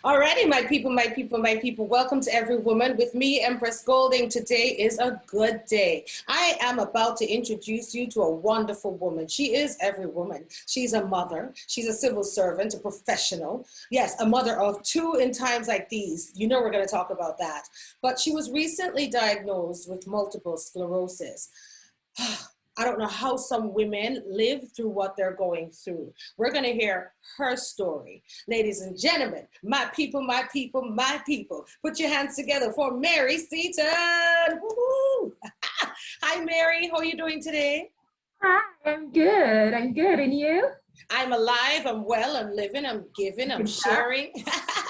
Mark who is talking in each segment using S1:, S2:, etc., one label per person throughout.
S1: Alrighty, my people, my people, my people. Welcome to Every Woman with me, Empress Golding. Today is a good day. I am about to introduce you to a wonderful woman. She is every woman. She's a mother. She's a civil servant, a professional. Yes, a mother of two in times like these. You know we're going to talk about that. But she was recently diagnosed with multiple sclerosis. I don't know how some women live through what they're going through. We're going to hear her story. Ladies and gentlemen, my people, my people, my people. Put your hands together for Mary Seaton. Woo-hoo. Hi, Mary. How are you doing today?
S2: Hi, I'm good. I'm good. And you?
S1: I'm alive, I'm well, I'm living, I'm giving, I'm sharing,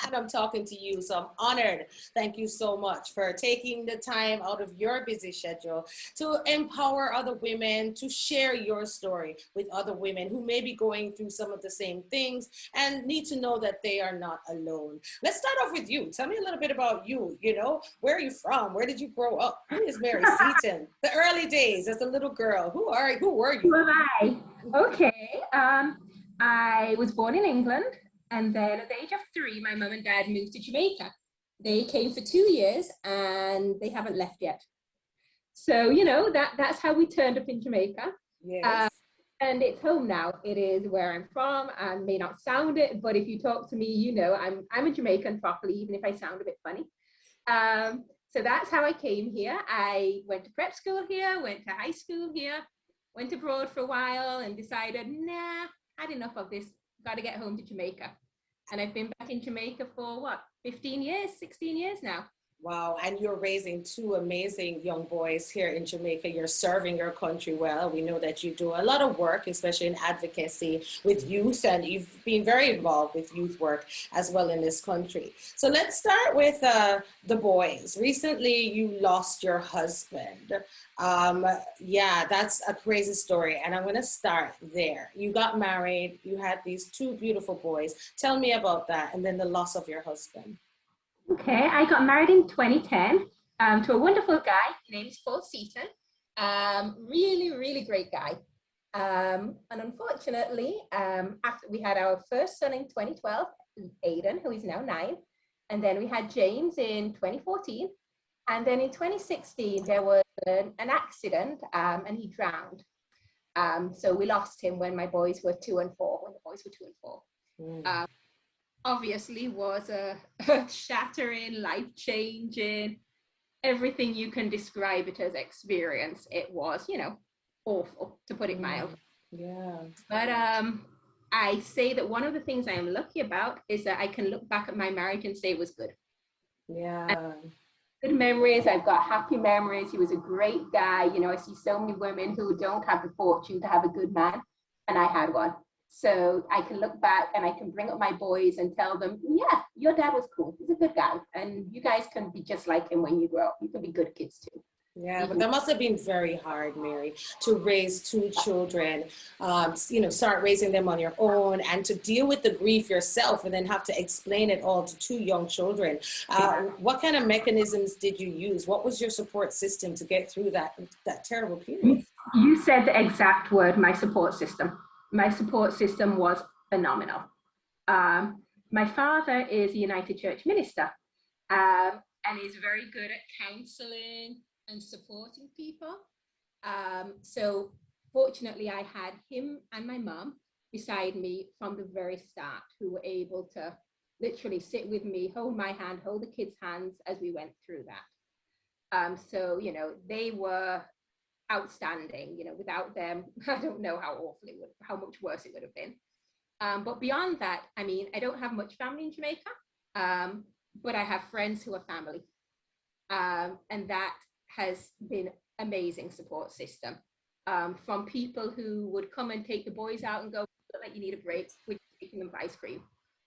S1: and I'm talking to you. So I'm honored. Thank you so much for taking the time out of your busy schedule to empower other women, to share your story with other women who may be going through some of the same things and need to know that they are not alone. Let's start off with you. Tell me a little bit about you. You know, where are you from? Where did you grow up? Who is Mary Seaton? The early days as a little girl. Who were you?
S2: Who am I? Okay. I was born in England, and then at the age of 3, my mum and dad moved to Jamaica. They came for 2 years, and they haven't left yet. So, you know, that's how we turned up in Jamaica.
S1: Yes.
S2: And it's home now. It is where I'm from. I may not sound it, but if you talk to me, you know I'm a Jamaican properly, even if I sound a bit funny. So that's how I came here. I went to prep school here, went to high school here, went abroad for a while and decided, nah, had enough of this, got to get home to Jamaica. And I've been back in Jamaica for what, 15 years, 16 years now.
S1: Wow, and you're raising 2 amazing young boys here in Jamaica. You're serving your country well. We know that you do a lot of work, especially in advocacy with youth, and you've been very involved with youth work as well in this country. So let's start with the boys. Recently, you lost your husband. Yeah, that's a crazy story, and I'm going to start there. You got married, you had these 2 beautiful boys. Tell me about that, and then the loss of your husband.
S2: Okay, I got married in 2010 to a wonderful guy. His name is Paul Seaton. Really, really great guy. And unfortunately, after we had our first son in 2012, Aiden, who is now 9, and then we had James in 2014. And then in 2016, there was an accident and he drowned. So we lost him when my boys were 2 and 4, when the boys were 2 and 4. Obviously was a shattering, life-changing, everything you can describe it as experience. It was, you know, awful, to put it mild.
S1: Yeah.
S2: But I say that one of the things I am lucky about is that I can look back at my marriage and say it was good.
S1: Yeah.
S2: Good memories. I've got happy memories. He was a great guy. You know, I see so many women who don't have the fortune to have a good man, and I had one. So I can look back and I can bring up my boys and tell them, yeah, your dad was cool. He's a good guy. And you guys can be just like him when you grow up. You can be good kids too.
S1: Yeah, but that must have been very hard, Mary, to raise 2 children, you know, start raising them on your own and to deal with the grief yourself and then have to explain it all to 2 young children. What kind of mechanisms did you use? What was your support system to get through that terrible period?
S2: You said the exact word, my support system. My support system was phenomenal. My father is a United Church minister and is very good at counseling and supporting people. So fortunately, I had him and my mom beside me from the very start, who were able to literally sit with me, hold my hand, hold the kids' hands as we went through that. So, you know, they were outstanding. You know, without them, I don't know how much worse it would have been. But beyond that, I mean, I don't have much family in Jamaica, but I have friends who are family. And that has been amazing support system. From people who would come and take the boys out and go, look like you need a break, we're taking them for ice cream.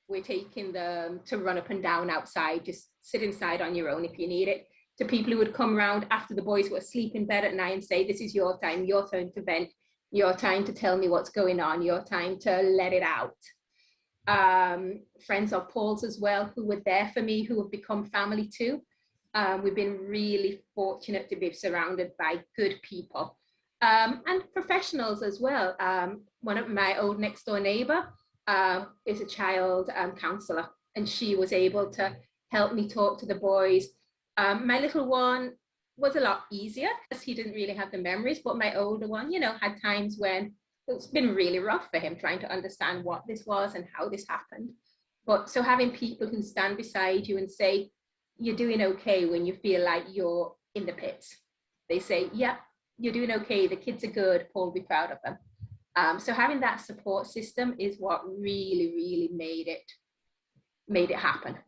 S2: We're taking them to run up and down outside, just sit inside on your own if you need it. To people who would come around after the boys were asleep in bed at night and say, this is your time, your turn to vent, your time to tell me what's going on, your time to let it out. Friends of Paul's as well, who were there for me, who have become family too. We've been really fortunate to be surrounded by good people and professionals as well. One of my old next door neighbor is a child counselor. and she was able to help me talk to the boys. My little one was a lot easier because he didn't really have the memories, but my older one, had times when it's been really rough for him trying to understand what this was and how this happened. But so having people who stand beside you and say, you're doing okay when you feel like you're in the pits. They say, yeah, you're doing okay. The kids are good. Paul will be proud of them. So having that support system is what really, really made it happen.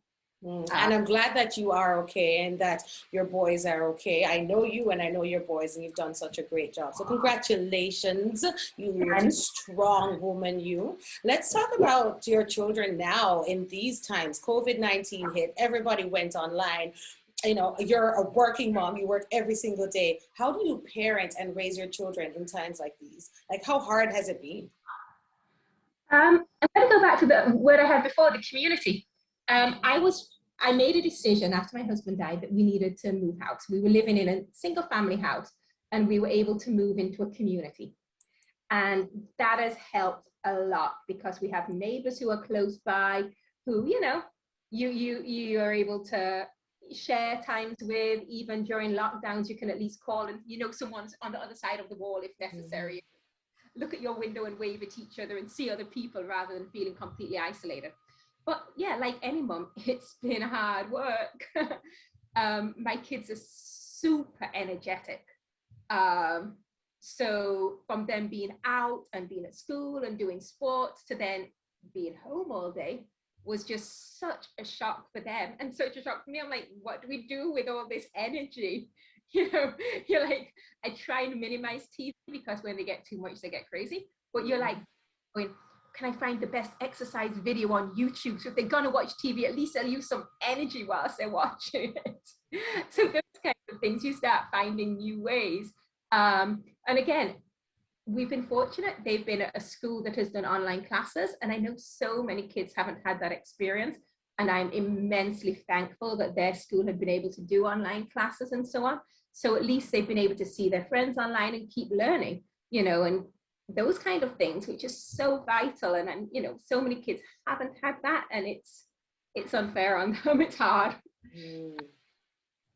S1: And I'm glad that you are okay and that your boys are okay. I know you and I know your boys, and you've done such a great job. So congratulations, you little strong woman, you. Let's talk about your children now in these times. COVID-19 hit, everybody went online. You're a working mom, you work every single day. How do you parent and raise your children in times like these? Like, how hard has it been?
S2: I'm going to go back to the word I had before, the community. I made a decision after my husband died that we needed to move house. We were living in a single family house and we were able to move into a community. And that has helped a lot because we have neighbors who are close by who, you are able to share times with. Even during lockdowns, you can at least call and someone's on the other side of the wall if necessary. Mm-hmm. Look at your window and wave at each other and see other people rather than feeling completely isolated. But yeah, like any mom, it's been hard work. My kids are super energetic. So from them being out and being at school and doing sports to then being home all day was just such a shock for them and such a shock for me. I'm like, what do we do with all this energy? You're like, I try and minimize TV because when they get too much, they get crazy. But you're like, going, can I find the best exercise video on YouTube? So if they're gonna watch TV, at least they'll use some energy whilst they're watching it. So those kinds of things, you start finding new ways. And again, we've been fortunate. They've been at a school that has done online classes. And I know so many kids haven't had that experience. And I'm immensely thankful that their school had been able to do online classes and so on. So at least they've been able to see their friends online and keep learning, and those kind of things, which is so vital. And so many kids haven't had that, and it's unfair on them. It's hard.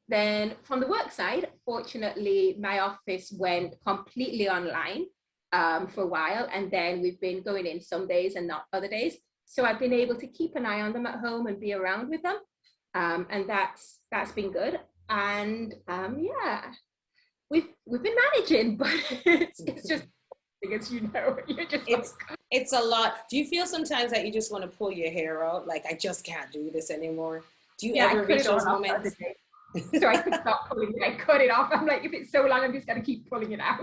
S2: Then from the work side, fortunately, my office went completely online for a while, and then we've been going in some days and not other days. So I've been able to keep an eye on them at home and be around with them, and that's been good. And yeah, we've been managing, but it's just. As you're just
S1: it's a lot. Do you feel sometimes that you just want to pull your hair out, like I just can't do this anymore? Do you ever reach those moments?
S2: So I could stop pulling it. I cut it off. I'm like, if it's so long, I'm just gonna keep pulling it out.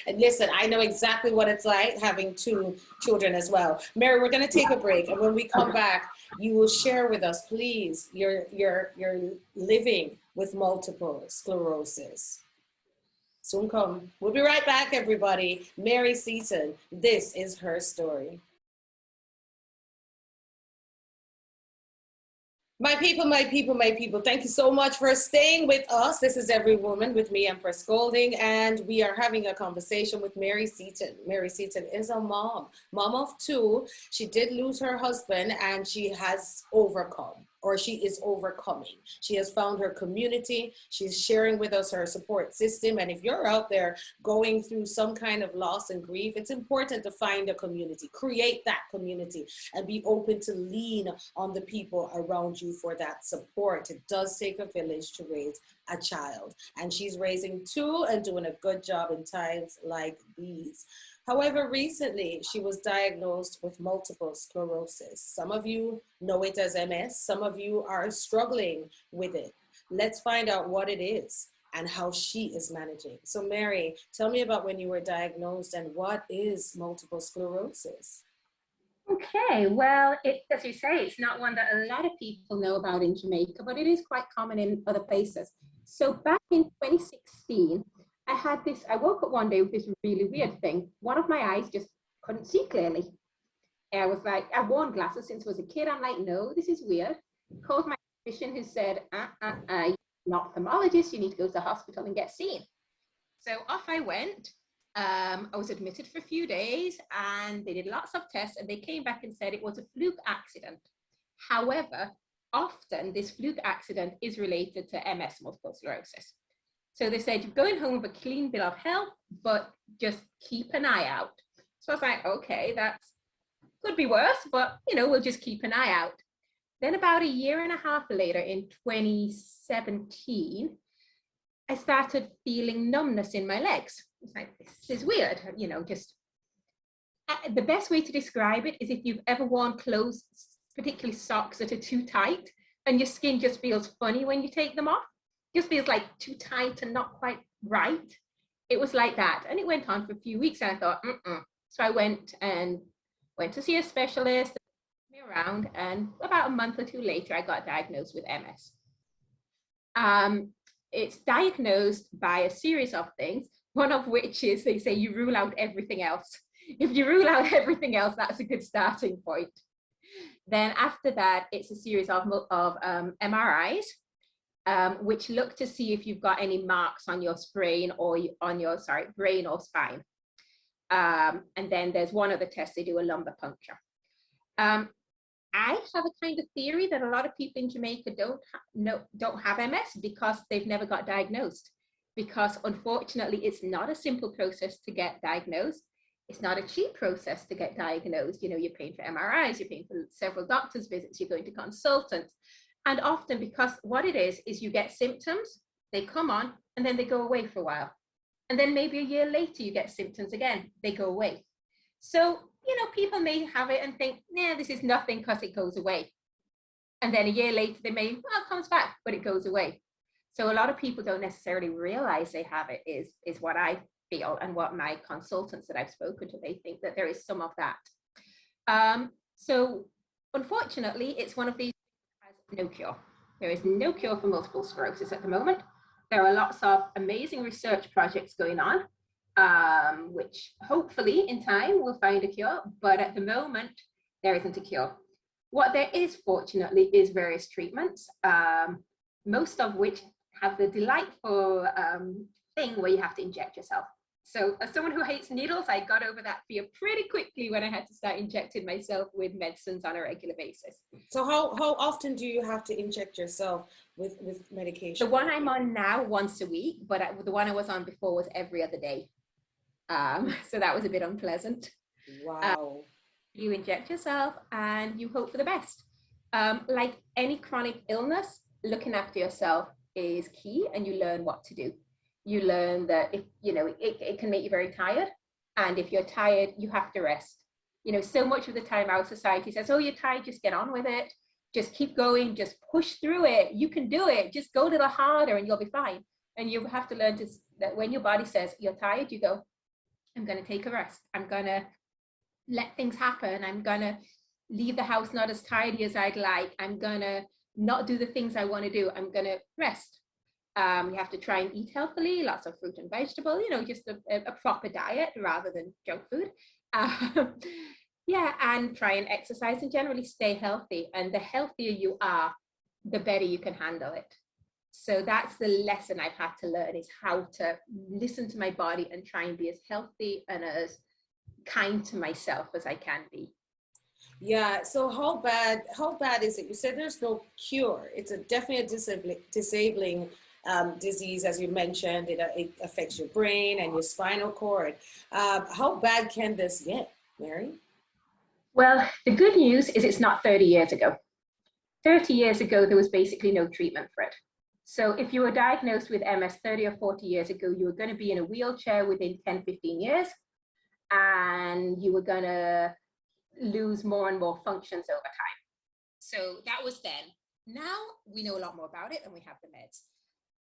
S1: And listen, I know exactly what it's like having two children as well. Mary, we're gonna take a break, and when we come back, you will share with us, please, your living with multiple sclerosis. Soon come. We'll be right back, everybody. Mary Seaton, this is her story. My people, my people, my people, thank you so much for staying with us. This is Every Woman with me, Empress Golding, and we are having a conversation with Mary Seaton. Mary Seaton is a mom of two. She did lose her husband, and she has overcome, or she is overcoming. She has found her community. She's sharing with us her support system. And if you're out there going through some kind of loss and grief, it's important to find a community, create that community, and be open to lean on the people around you for that support. It does take a village to raise a child. And she's raising two and doing a good job in times like these. However, recently she was diagnosed with multiple sclerosis. Some of you know it as MS. Some of you are struggling with it. Let's find out what it is and how she is managing. So Mary, tell me about when you were diagnosed and what is multiple sclerosis?
S2: Okay, well, as you say, it's not one that a lot of people know about in Jamaica, but it is quite common in other places. So back in 2016, I woke up one day with this really weird thing. One of my eyes just couldn't see clearly. And I was like, I've worn glasses since I was a kid. I'm like, no, this is weird. Called my physician, who said, you're an ophthalmologist, you need to go to the hospital and get seen. So off I went. I was admitted for a few days and they did lots of tests and they came back and said it was a fluke accident. However, often this fluke accident is related to MS, multiple sclerosis. So they said, you're going home with a clean bill of health, but just keep an eye out. So I was like, okay, that's could be worse, but we'll just keep an eye out. Then about a year and a half later, in 2017, I started feeling numbness in my legs. It's like, this is weird, just the best way to describe it is if you've ever worn clothes, particularly socks that are too tight, and your skin just feels funny when you take them off. Just feels like too tight and not quite right. It was like that. And it went on for a few weeks. And I thought, So I went to see a specialist, me around, and about a month or two later, I got diagnosed with MS. It's diagnosed by a series of things, one of which is they say you rule out everything else. If you rule out everything else, that's a good starting point. Then after that, it's a series of MRIs, which look to see if you've got any marks on your brain or brain or spine. And then there's one other test, they do a lumbar puncture. I have a kind of theory that a lot of people in Jamaica don't have MS because they've never got diagnosed. Because unfortunately, it's not a simple process to get diagnosed. It's not a cheap process to get diagnosed. You're paying for MRIs, you're paying for several doctor's visits, you're going to consultants. And often because what it is you get symptoms, they come on, and then they go away for a while. And then maybe a year later, you get symptoms again, they go away. So, people may have it and think, nah, this is nothing because it goes away. And then a year later, they may, well, it comes back, but it goes away. So a lot of people don't necessarily realize they have it is what I feel, and what my consultants that I've spoken to, they think that there is some of that. So unfortunately, it's one of these that has no cure. There is no cure for multiple sclerosis at the moment. There are lots of amazing research projects going on, which hopefully in time we'll find a cure, but at the moment there isn't a cure. What there is, fortunately, is various treatments, most of which have the delightful thing where you have to inject yourself. So as someone who hates needles, I got over that fear pretty quickly when I had to start injecting myself with medicines on a regular basis.
S1: So how often do you have to inject yourself with medication?
S2: The one I'm on now, once a week, but the one I was on before was every other day. So that was a bit unpleasant.
S1: Wow.
S2: You inject yourself and you hope for the best. Like any chronic illness, looking after yourself is key, and you learn what to do. You learn that if it can make you very tired, and if you're tired, you have to rest. So much of the time our society says, oh, you're tired, just get on with it, just keep going, just push through it, you can do it, just go a little harder and you'll be fine. And you have to learn that when your body says you're tired, you go, I'm going to take a rest, I'm going to let things happen, I'm going to leave the house not as tidy as I'd like, I'm going to not do the things I want to do, I'm going to rest. You have to try and eat healthily, lots of fruit and vegetable, just a proper diet rather than junk food. Yeah, and try and exercise and generally stay healthy. And the healthier you are, the better you can handle it. So that's the lesson I've had to learn, is how to listen to my body and try and be as healthy and as kind to myself as I can be.
S1: Yeah, so how bad is it? You said there's no cure. It's a definitely disabling disease, as you mentioned. It affects your brain and your spinal cord. How bad can this get, Mary?
S2: Well, the good news is it's not 30 years ago. 30 years ago, there was basically no treatment for it. So if you were diagnosed with MS 30 or 40 years ago, you were going to be in a wheelchair within 10, 15 years, and you were going to lose more and more functions over time. So that was then. Now we know a lot more about it and we have the meds.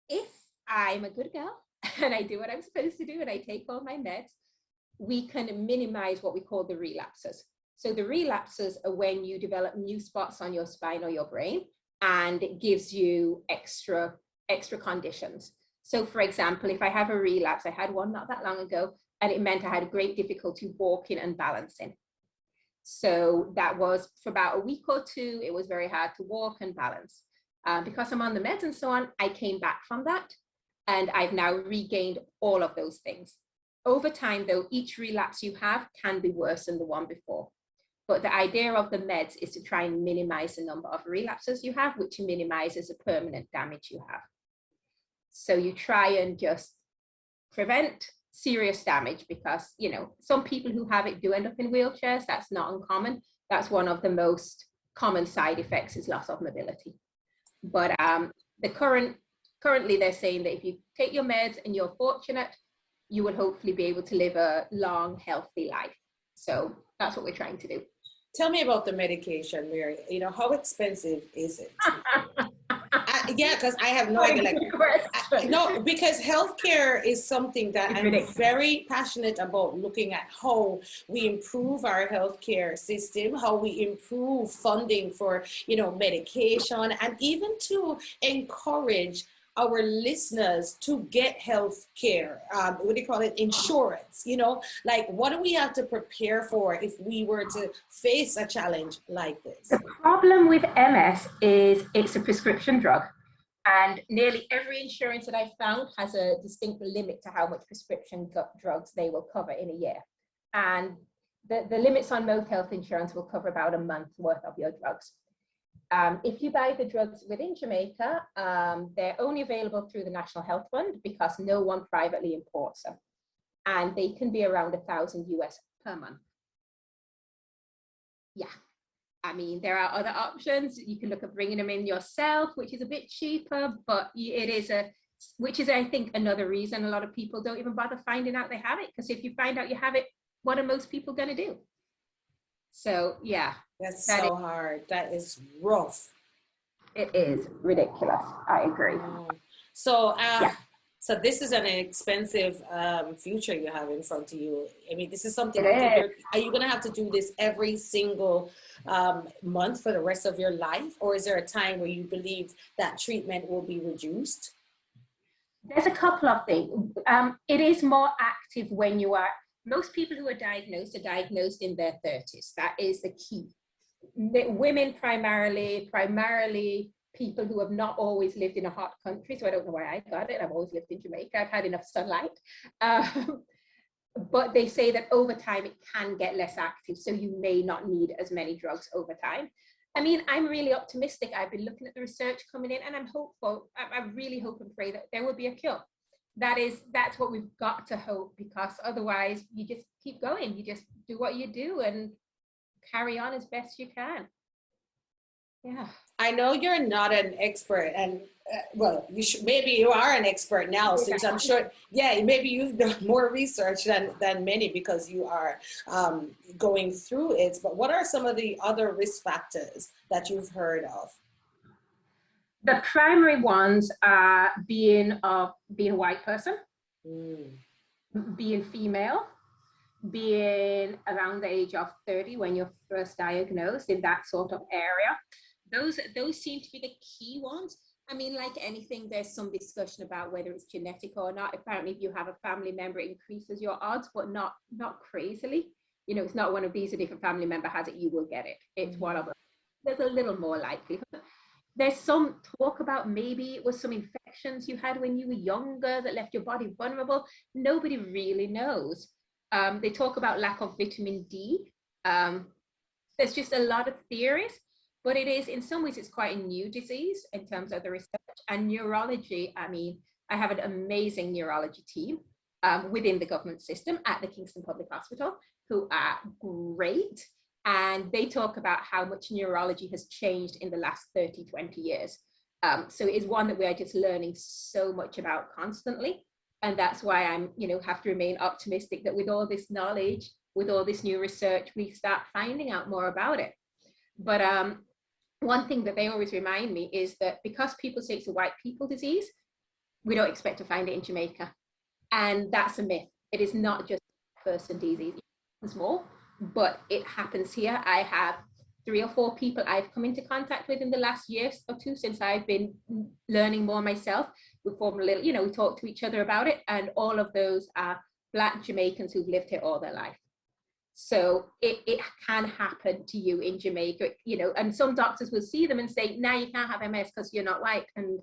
S2: If I'm a good girl and I do what I'm supposed to do and I take all my meds, we can minimize what we call the relapses. So the relapses are when you develop new spots on your spine or your brain, and it gives you extra conditions. So for example, if I have a relapse, I had one not that long ago, and it meant I had great difficulty walking and balancing. So that was for about a week or two, it was very hard to walk and balance. Because I'm on the meds and so on, I came back from that, and I've now regained all of those things. Over time though, each relapse you have can be worse than the one before. But the idea of the meds is to try and minimize the number of relapses you have, which minimizes the permanent damage you have. So you try and just prevent serious damage, because, you know, some people who have it do end up in wheelchairs. That's not uncommon. That's one of the most common side effects, is loss of mobility. But currently they're saying that if you take your meds and you're fortunate, you will hopefully be able to live a long, healthy life. So that's what we're trying to do.
S1: Tell me about the medication, Mary. You know, how expensive is it? Yeah, because I have no idea. Like, no, because healthcare is something that I'm very passionate about, looking at how we improve our healthcare system, how we improve funding for, you know, medication, and even to encourage our listeners to get health care, what do you call it, insurance, you know, like what do we have to prepare for if we were to face a challenge like this?
S2: The problem with MS is it's a prescription drug, and nearly every insurance that I've found has a distinct limit to how much prescription drugs they will cover in a year. And the limits on most health insurance will cover about a month's worth of your drugs. If you buy the drugs within Jamaica, they're only available through the National Health Fund, because no one privately imports them. And they can be around $1,000 US per month. Yeah, I mean, there are other options. You can look at bringing them in yourself, which is a bit cheaper, but it is which is, I think, another reason a lot of people don't even bother finding out they have it. Because if you find out you have it, what are most people going to do? So, yeah.
S1: That's so hard. That is rough.
S2: It is ridiculous. I agree.
S1: So, so this is an expensive future you have in front of you. I mean, this is something. Are you going to have to do this every single month for the rest of your life, or is there a time where you believe that treatment will be reduced?
S2: There's a couple of things. It is more active when you are. Most people who are diagnosed in their 30s. That is the key. Women primarily people who have not always lived in a hot country. So I don't know why I got it. I've always lived in Jamaica. I've had enough sunlight. But they say that over time it can get less active. So you may not need as many drugs over time. I mean, I'm really optimistic. I've been looking at the research coming in, and I'm hopeful. I really hope and pray that there will be a cure. That's what we've got to hope, because otherwise you just keep going. You just do what you do and carry on as best you can. Yeah. I
S1: know you're not an expert, and well, maybe you are an expert now, since I'm sure, maybe you've done more research than many, because you are going through it. But what are some of the other risk factors that you've heard of?
S2: The primary ones are being a white person, being female, being around the age of 30 when you're first diagnosed, in that sort of area. Those seem to be the key ones. I mean, like anything, there's some discussion about whether it's genetic or not. Apparently, if you have a family member, it increases your odds, but not crazily. You know, it's not one of these, and if a family member has it, you will get it. It's one of them. There's a little more likelihood. There's some talk about maybe it was some infections you had when you were younger that left your body vulnerable. Nobody really knows. They talk about lack of vitamin D. There's just a lot of theories, but it is, in some ways, it's quite a new disease in terms of the research. And neurology, I mean, I have an amazing neurology team within the government system at the Kingston Public Hospital who are great. And they talk about how much neurology has changed in the last 30, 20 years. So it is one that we are just learning so much about constantly. And that's why I'm, have to remain optimistic that with all this knowledge, with all this new research, we start finding out more about it. But one thing that they always remind me is that because people say it's a white people disease, we don't expect to find it in Jamaica. And that's a myth. It is not just a person disease. It's more. But it happens here. I have 3 or 4 people I've come into contact with in the last year or two since I've been learning more myself. We form a little, we talk to each other about it, and all of those are Black Jamaicans who've lived here all their life. So it can happen to you in Jamaica, and some doctors will see them and say, "Nah, you can't have MS because you're not white," and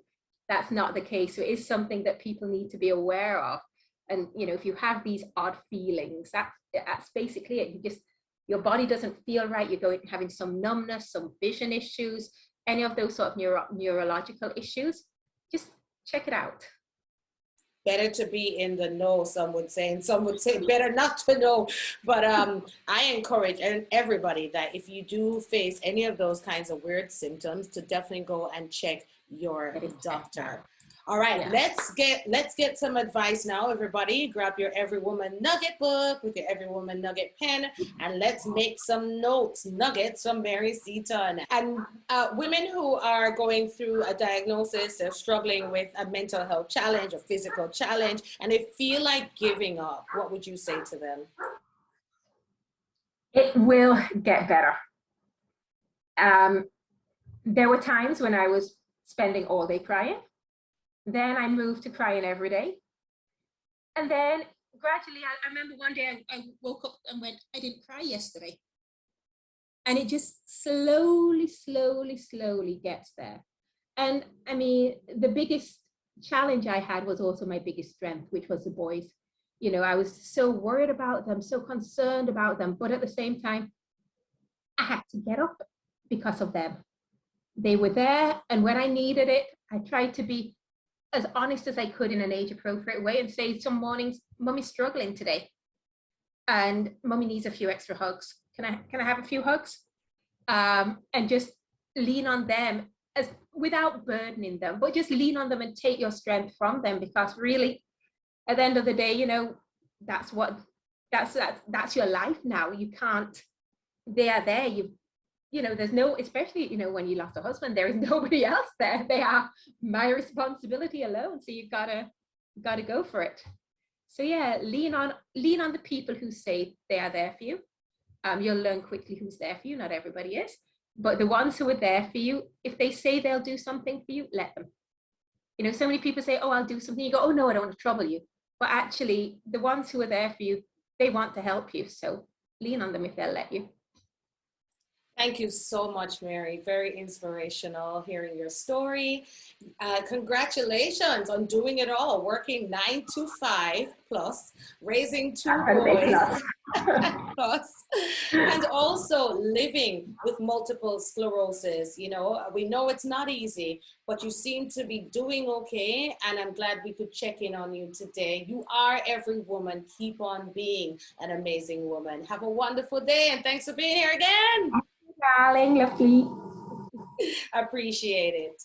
S2: that's not the case. So it is something that people need to be aware of. And if you have these odd feelings, that's basically it. You just your body doesn't feel right, you're having some numbness, some vision issues, any of those sort of neurological issues, just check it out.
S1: Better to be in the know, some would say, and some would say better not to know. But I encourage everybody that if you do face any of those kinds of weird symptoms, to definitely go and check your doctor. All right, yeah. let's get some advice now, everybody. Grab your Every Woman Nugget book with your Every Woman Nugget pen, and let's make some notes, nuggets from Mary Seaton. And women who are going through a diagnosis, they're struggling with a mental health challenge, a physical challenge, and they feel like giving up, what would you say to them?
S2: It will get better. There were times when I was spending all day crying. Then I moved to crying every day. And then gradually, I remember one day I woke up and went, I didn't cry yesterday. And it just slowly gets there. And I mean, the biggest challenge I had was also my biggest strength, which was the boys. You know, I was so worried about them, so concerned about them. But at the same time, I had to get up because of them. They were there. And when I needed it, I tried to be as honest as I could in an age-appropriate way and say, some mornings, Mummy's struggling today, and Mummy needs a few extra hugs. Can I have a few hugs? And just lean on them as without burdening them, but just lean on them and take your strength from them, because really, at the end of the day, you know, that's your life now. You can't. They are there. You know, there's no, especially, you know, when you lost a husband, there is nobody else there. They are my responsibility alone. So you've got to go for it. So yeah, lean on the people who say they are there for you. You'll learn quickly who's there for you. Not everybody is, but the ones who are there for you, if they say they'll do something for you, let them. You know, so many people say, oh, I'll do something. You go, oh no, I don't want to trouble you. But actually, the ones who are there for you, they want to help you. So lean on them if they'll let you.
S1: Thank you so much, Mary. Very inspirational hearing your story. Congratulations on doing it all, working 9 to 5 plus, raising 2 boys plus, and also living with multiple sclerosis. You know, we know it's not easy, but you seem to be doing okay, and I'm glad we could check in on you today. You are every woman. Keep on being an amazing woman. Have a wonderful day, and thanks for being here again.
S2: Darling, lovely.
S1: Appreciate it.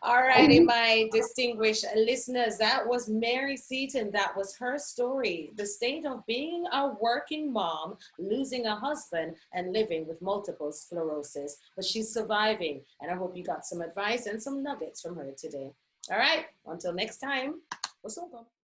S1: All righty, my distinguished listeners, that was Mary Seaton. That was her story, the state of being a working mom, losing a husband, and living with multiple sclerosis. But she's surviving, and I hope you got some advice and some nuggets from her today. All right, until next time.